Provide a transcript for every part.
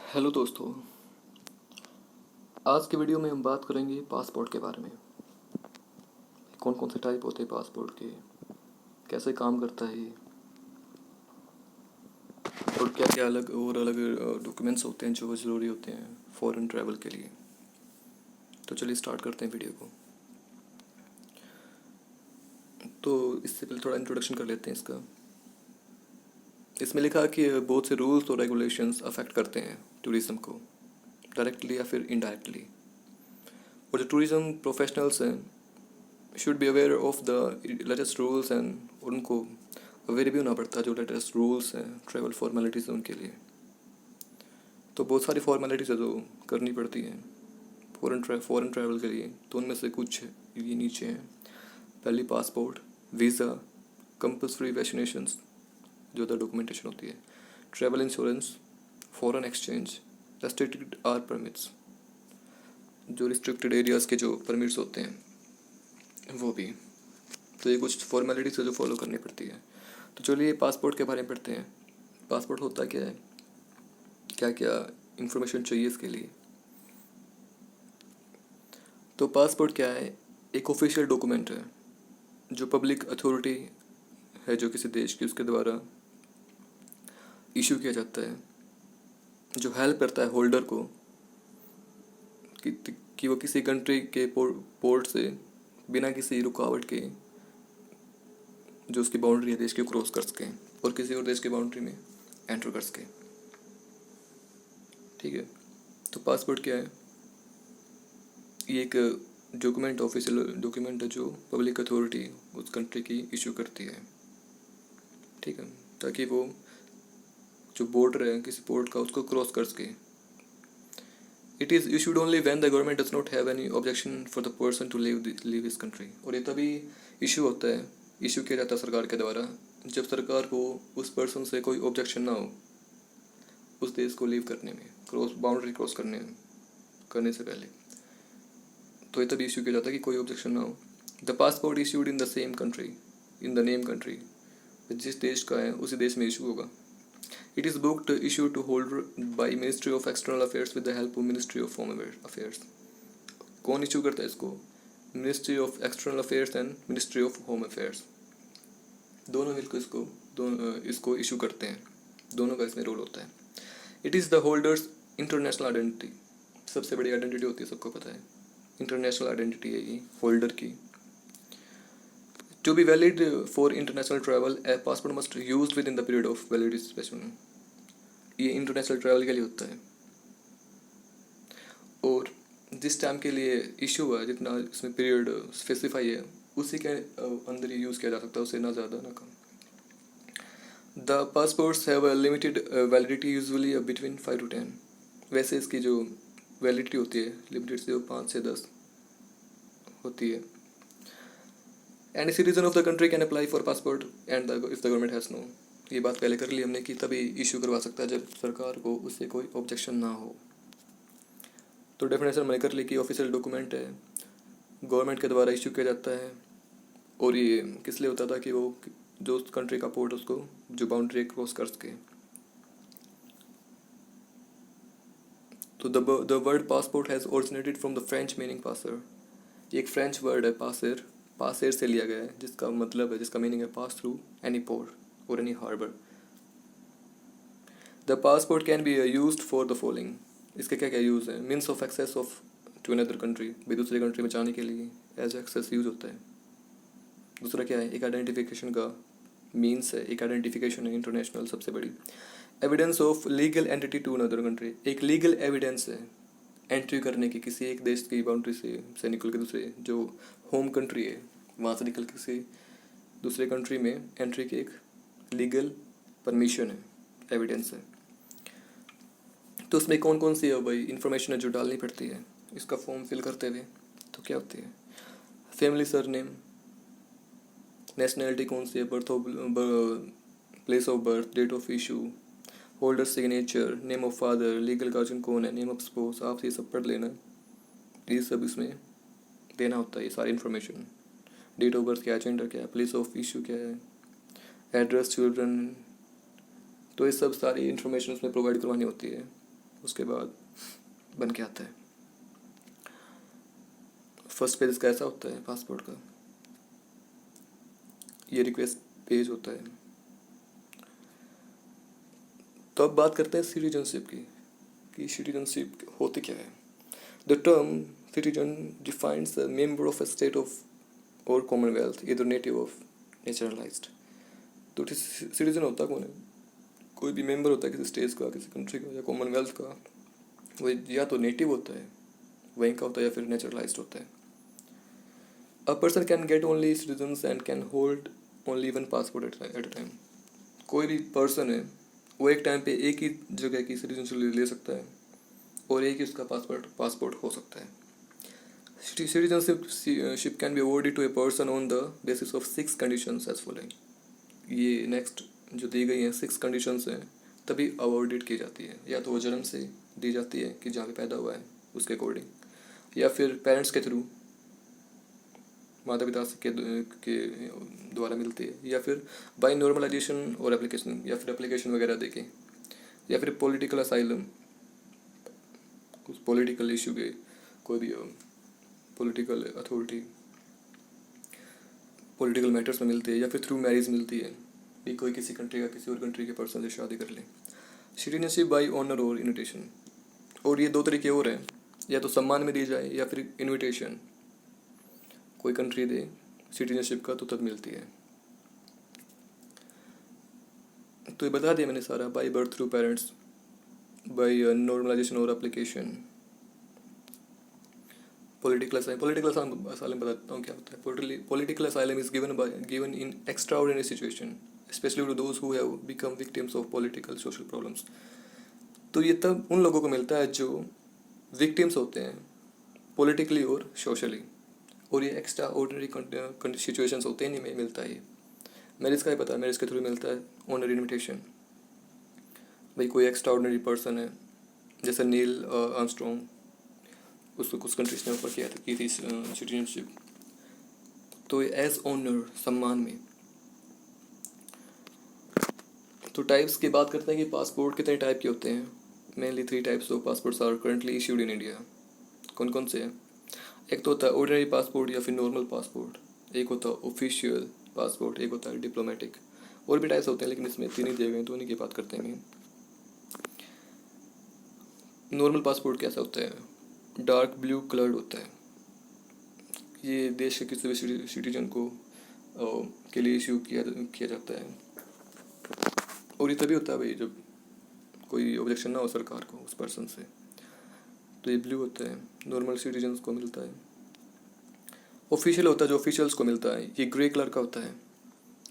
Hello दोस्तों। आज की वीडियो में हम बात करेंगे पासपोर्ट के बारे में। कौन कौन से टाइप होते हैं पासपोर्ट के, कैसे काम करता है ये, और क्या क्या अलग डॉक्यूमेंट्स होते हैं जो ज़रूरी होते हैं फॉरेन ट्रैवल के लिए। तो चलिए स्टार्ट करते हैं वीडियो को। तो इससे पहले थोड़ा इंट्रोडक्शन कर लेते हैं इसका। इसमें लिखा है कि बहुत से रूल्स और रेगुलेशंस अफेक्ट करते हैं टूरिज़्म को, डायरेक्टली या फिर इनडायरेक्टली। और जो टूरिज़्म प्रोफेशनल्स हैं should be aware of the latest rules and उनको अवेयर भी होना पड़ता है जो लेटेस्ट रूल्स हैं ट्रैवल फॉर्मेलिटीज़ उनके लिए। तो बहुत सारी फॉर्मेलिटीज़ है जो करनी पड़ती हैं फॉरेन ट्रैवल के लिए। तो उनमें से कुछ ये नीचे हैं। पहली पासपोर्ट, वीज़ा, कंपल्सरी वैक्सीनेशंस जो अदर डॉक्यूमेंटेशन होती है, travel insurance, foreign exchange, restricted are permits जो रिस्ट्रिक्टेड एरियाज़ के जो परमिट्स होते हैं वो भी। तो ये कुछ फॉर्मेलिटीज़ है जो फॉलो करनी पड़ती है। तो चलिए पासपोर्ट के बारे में पढ़ते हैं। पासपोर्ट होता क्या है, क्या क्या इंफॉर्मेशन चाहिए इसके लिए। तो पासपोर्ट क्या है, एक ऑफिशियल डॉक्यूमेंट है जो पब्लिक अथॉरिटी है जो किसी देश की उसके द्वारा इशू किया जाता है, जो हेल्प करता है होल्डर को कि वो किसी कंट्री के पोर्ट से बिना किसी रुकावट के जो उसकी बाउंड्री है देश की क्रॉस कर सकें और किसी और देश की बाउंड्री में एंटर कर सकें। ठीक है। तो पासपोर्ट क्या है, ये एक डॉक्यूमेंट, ऑफिशियल डॉक्यूमेंट है जो पब्लिक अथॉरिटी उस कंट्री की इशू करती है। ठीक है, ताकि वो जो बॉर्डर है किसी पोर्ट का उसको क्रॉस कर सके। It is issued only when the government does not have any objection for the person to leave this country. और ये तभी इशू होता है, इशू किया जाता है सरकार के द्वारा जब सरकार को उस पर्सन से कोई ऑब्जेक्शन ना हो उस देश को लीव करने में, बाउंड्री क्रॉस करने से पहले। तो ये तभी इशू किया जाता है कि कोई ऑब्जेक्शन ना हो। The passport issued in the same country, in the name country, जिस देश का है उसी देश में इशू होगा। It is booked issue to holder by ministry of external affairs with the help of ministry of home affairs. कौन issue करता है इसको, ministry of external affairs and ministry of home affairs, दोनों मिलकर इसको इशू करते हैं, दोनों का इसमें रोल होता है। It is the holders international identity, सबसे बड़ी आइडेंटिटी होती है, सबको पता है, इंटरनेशनल आइडेंटिटी है ये होल्डर की। To be valid for international travel a passport must used within the period of validity specific. ये इंटरनेशनल ट्रैवल के लिए होता है और जिस टाइम के लिए इशू हुआ है, जितना इसमें पीरियड स्पेसिफाई है उसी के अंदर ही यूज़ किया जा सकता है, उससे ना ज़्यादा ना कम। The passports have a limited validity usually between 5 to 10। वैसे इसकी जो वैलिडिटी होती है लिमिटेड से 5 से 10 होती है। And citizen of the country can apply for passport and if the government has no. ये बात पहले कर ली हमने कि तभी इशू करवा सकता है जब सरकार को उससे कोई ऑब्जेक्शन ना हो। तो डेफिनेशन मैंने कर ली कि ऑफिशियल डॉक्यूमेंट है, गवर्नमेंट के द्वारा इशू किया जाता है और ये किस लिए होता था कि वो जो उस कंट्री का पोर्ट उसको जो बाउंड्री क्रॉस कर सके। तो the word passport has originated from the French meaning passer. ये एक फ्रेंच वर्ड है पासेर, पासेर से लिया गया है जिसका मतलब है, जिसका मीनिंग है पास थ्रू एनी पोर्ट और any harbour. The passport can be used for the following. इसके क्या क्या यूज़ है, means of access of to another country, भी दूसरे कंट्री में जाने के लिए एज एक्सेस यूज होता है। दूसरा क्या है, एक आइडेंटिफिकेशन का मीन्स है, एक आइडेंटिफिकेशन है इंटरनेशनल सबसे बड़ी। Evidence of legal entity to another country, एक लीगल एविडेंस है एंट्री करने की किसी एक देश की बाउंड्री से निकल के दूसरे जो होम कंट्री है वहाँ से निकल के किसी दूसरे कंट्री में एंट्री की एक लीगल परमिशन है, एविडेंस है। तो उसमें कौन कौन सी है भाई इंफॉर्मेशन है जो डालनी पड़ती है इसका फॉर्म फिल करते हुए। तो क्या होती है, फैमिली सरनेम, नेशनैलिटी कौन सी है, place of birth, date of issue, holder signature, name of father, legal guardian कौन है, नेम ऑफ स्पोज, आप ये सब पढ़ लेना, ये सब इसमें देना होता है, ये सारी इन्फॉर्मेशन। डेट ऑफ बर्थ क्या है, जेंडर क्या है, प्लेस ऑफ इशू क्या है, एड्रेस, चिल्ड्रन, तो ये सब सारी इन्फॉर्मेशन उसमें प्रोवाइड करवानी होती है उसके बाद बन के आता है। फर्स्ट पेज इसका ऐसा होता है पासपोर्ट का, ये रिक्वेस्ट पेज होता है। तो अब बात करते हैं सिटीजनशिप की, कि सिटीजनशिप होती क्या है। The term citizen defines a member of a state of और कॉमनवेल्थ, इधर नेटिव ऑफ नेचुरलाइज्ड। तो सिटीजन होता कौन है? कोई भी मेंबर होता है किसी स्टेट का, किसी कंट्री का या कॉमनवेल्थ का, वो या तो नेटिव होता है वहीं का होता है या फिर नेचुरलाइज्ड होता है। A person can get only citizens and can hold only one passport at a time. कोई भी पर्सन है वो एक टाइम पे एक ही जगह की सिटीजनशिप ले सकता है और एक ही उसका पासपोर्ट हो सकता है। Citizenship can be awarded to a person on the basis of 6 conditions as following. ये नेक्स्ट जो दी गई हैं 6 कंडीशंस हैं, तभी अवॉर्डेड की जाती है। या तो वो जन्म से दी जाती है कि जहाँ पे पैदा हुआ है उसके अकॉर्डिंग, या फिर पेरेंट्स के थ्रू, माता पिता के द्वारा मिलती है, या फिर बाय नॉर्मलाइजेशन और एप्लीकेशन, या फिर एप्लीकेशन वगैरह देके, या फिर पॉलिटिकल असाइलम, कुछ पॉलिटिकल इशू के, कोई भी पॉलिटिकल अथॉरिटी पॉलिटिकल मैटर्स में मिलती है, या फिर थ्रू मैरिज मिलती है कि कोई किसी कंट्री का किसी और कंट्री के पर्सन से शादी कर ले। सिटीजनशिप बाय ऑनर और इन्विटेशन, और ये 2 तरीके और हैं, या तो सम्मान में दी जाए या फिर इन्विटेशन कोई कंट्री दे सिटीजनशिप का तो तब मिलती है। तो ये बता दिया मैंने सारा, by birth through parents, by normalization और एप्लीकेशन, पॉलिटिकल असाइलम बताता हूँ क्या होता है। Political asylum is given in extraordinary situation specially to those who have become victims of political social problems. तो ये तब उन लोगों को मिलता है जो विक्टिम्स होते हैं पॉलिटिकली और सोशली, और ये एक्स्ट्रा ऑर्डिनरी सिचुएशंस होते हैं नहीं में मिलता है ये। मैरिज का ही पता है, मैरिज के थ्रू मिलता है ऑनर इन्विटेशन। भाई कोई एक्स्ट्रा ऑर्डिनरी पर्सन है जैसे नील आर्मस्ट्रॉन्ग, उसको कुछ कंट्रीज ने ऑफर किया था की थी सिटीजनशिप, तो एज ऑनर सम्मान में। तो टाइप्स की बात करते हैं कि पासपोर्ट कितने टाइप के होते हैं। Mainly 3 types of passports are currently issued in India. कौन कौन से हैं? एक तो होता है ऑर्डिनरी पासपोर्ट या फिर नॉर्मल पासपोर्ट, एक होता है ऑफिशियल पासपोर्ट, एक होता है डिप्लोमेटिक। और भी टाइप्स होते हैं लेकिन इसमें 3 ही दिए गए हैं तो उन्हीं की बात करते हैं। नॉर्मल पासपोर्ट कैसा होता है? डार्क ब्लू कलर्ड होता है। ये देश के किसी भी सिटीजन को के लिए इशू किया जाता है, और ये तभी होता है भाई जब कोई ऑब्जेक्शन ना हो सरकार को उस पर्सन से। तो ये ब्लू होता है, नॉर्मल सिटीजन्स को मिलता है। ऑफिशियल होता है जो ऑफिशियल्स को मिलता है, ये ग्रे कलर का होता है।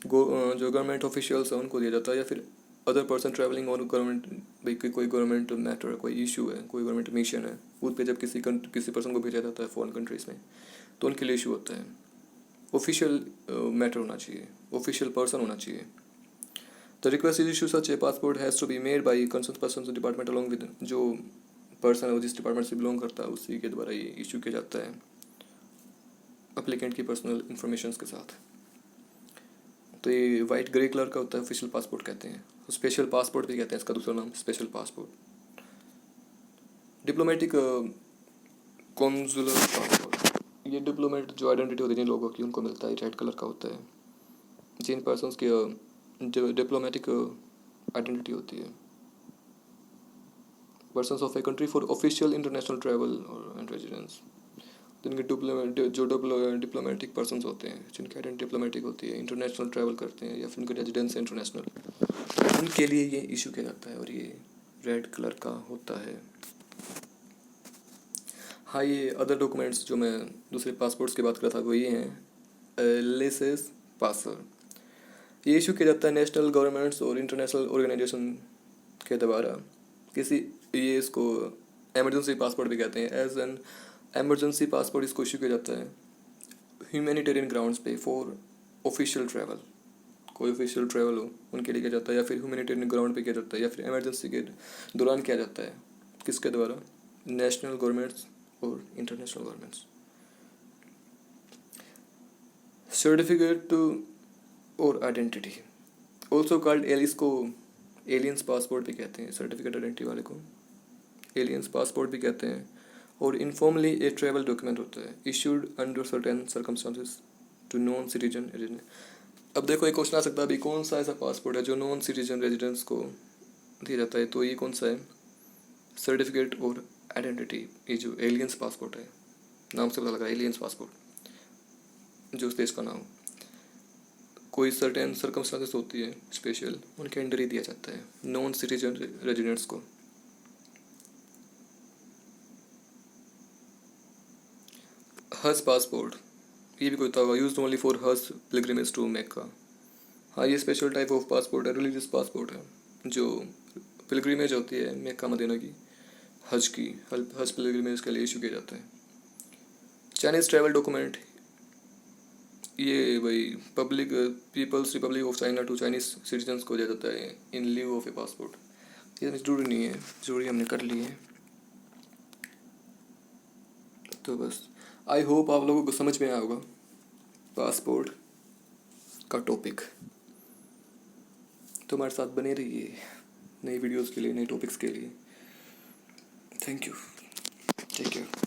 जो गवर्नमेंट ऑफिशियल्स हैं उनको दिया जाता है, या फिर other person travelling on government, भाई कोई गवर्नमेंट मैटर है, कोई इशू है, कोई गवर्नमेंट मिशन है, उस पर जब किसी पर्सन को भेजा जाता है फॉरेन कंट्रीज़ में तो उनके लिए इशू होता है। ऑफिशियल मैटर होना चाहिए, ऑफिशियल पर्सन होना चाहिए। The request is issue such a passport has to be made by concern person department along with, जो पर्सन है वो जिस डिपार्टमेंट से बिलोंग करता है उसी के द्वारा ये इशू किया जाता है अप्लीकेंट की पर्सनल इन्फॉर्मेशन के साथ। तो ये वाइट ग्रे कलर का होता है, ऑफिशियल पासपोर्ट कहते हैं। स्पेशल पासपोर्ट भी कहते हैं, इसका दूसरा नाम special passport. Diplomatic consular passport, ये डिप्लोमेट जो आइडेंटिटी होती है जिन लोगों की उनको मिलता है, रेड कलर का होता है। जिन पर्सन्स की डिप्लोमेटिक आइडेंटिटी होती है, persons of a country for official international travel and residence. जिनके जो डिप्लोमेटिक पर्सन्स होते हैं, जिनकी आइडेंटिटी डिप्लोमेटिक होती है, इंटरनेशनल ट्रैवल करते हैं या फिर उनका रेजिडेंस है इंटरनेशनल, उनके लिए ये इशू किया जाता है और ये रेड कलर का होता है। हाँ, ये अदर डॉक्यूमेंट्स जो मैं दूसरे पासपोर्ट्स की बात कर रहा था वो ये हैं लेसेस पासर। ये इशू किया जाता है नेशनल गवर्नमेंट्स और इंटरनेशनल ऑर्गेनाइजेशन के द्वारा। ये इसको एमरजेंसी पासपोर्ट भी कहते हैं। एज एन एमरजेंसी पासपोर्ट इसको इशू किया जाता है ह्यूमैनिटेरियन ग्राउंड्स पे फॉर ऑफिशियल ट्रैवल। कोई ऑफिशियल ट्रैवल हो उनके लिए किया जाता है, या फिर ह्यूमैनिटेरियन ग्राउंड पे किया जाता है, या फिर इमरजेंसी के दौरान किया जाता है। किसके द्वारा? नेशनल गवर्नमेंट्स और इंटरनेशनल गवर्नमेंट्स। सर्टिफिकेट और आइडेंटिटी ऑल्सो कॉल्ड, इसको एलियंस पासपोर्ट भी कहते हैं, सर्टिफिकेट आइडेंटिटी वाले को। एलियंस पासपोर्ट भी कहते हैं। और इनफॉर्मली ए ट्रैवल डॉक्यूमेंट होता है issued under certain circumstances to non citizen resident. अब देखो एक क्वेश्चन आ सकता है अभी कौन सा ऐसा पासपोर्ट है जो नॉन सिटीजन रेजिडेंट्स को दिया जाता है, तो ये कौन सा है, सर्टिफिकेट और आइडेंटिटी। ये जो एलियंस पासपोर्ट है, नाम से पता लगा एलियंस पासपोर्ट, जो उस देश का नाम कोई सर्टेन सर्कमस्टांसेस होती है स्पेशल, उनके अंडर ही दिया जाता है नॉन सिटीजन रेजिडेंट्स को। हज पासपोर्ट, ये भी कोई होगा यूज ओनली फॉर हज पिलग्रिमेज टू मेक्का। हाँ ये स्पेशल टाइप ऑफ पासपोर्ट है, रिलीजियस पासपोर्ट है जो पिलग्रिमेज होती है मेक्का मदीना की, हज की, हज पिलग्रिमेज के लिए इशू किया जाता है। चाइनीज़ ट्रैवल डॉक्यूमेंट, ये भाई public people's republic of China to Chinese citizens को दिया जाता है in lieu of a passport. ये जरूरी नहीं है, जरूरी हमने कर ली है। तो बस आई होप आप लोगों को समझ में आया होगा पासपोर्ट का टॉपिक। तो हमारे साथ बने रहिए नई वीडियोस के लिए, नए टॉपिक्स के लिए। Thank you, take care.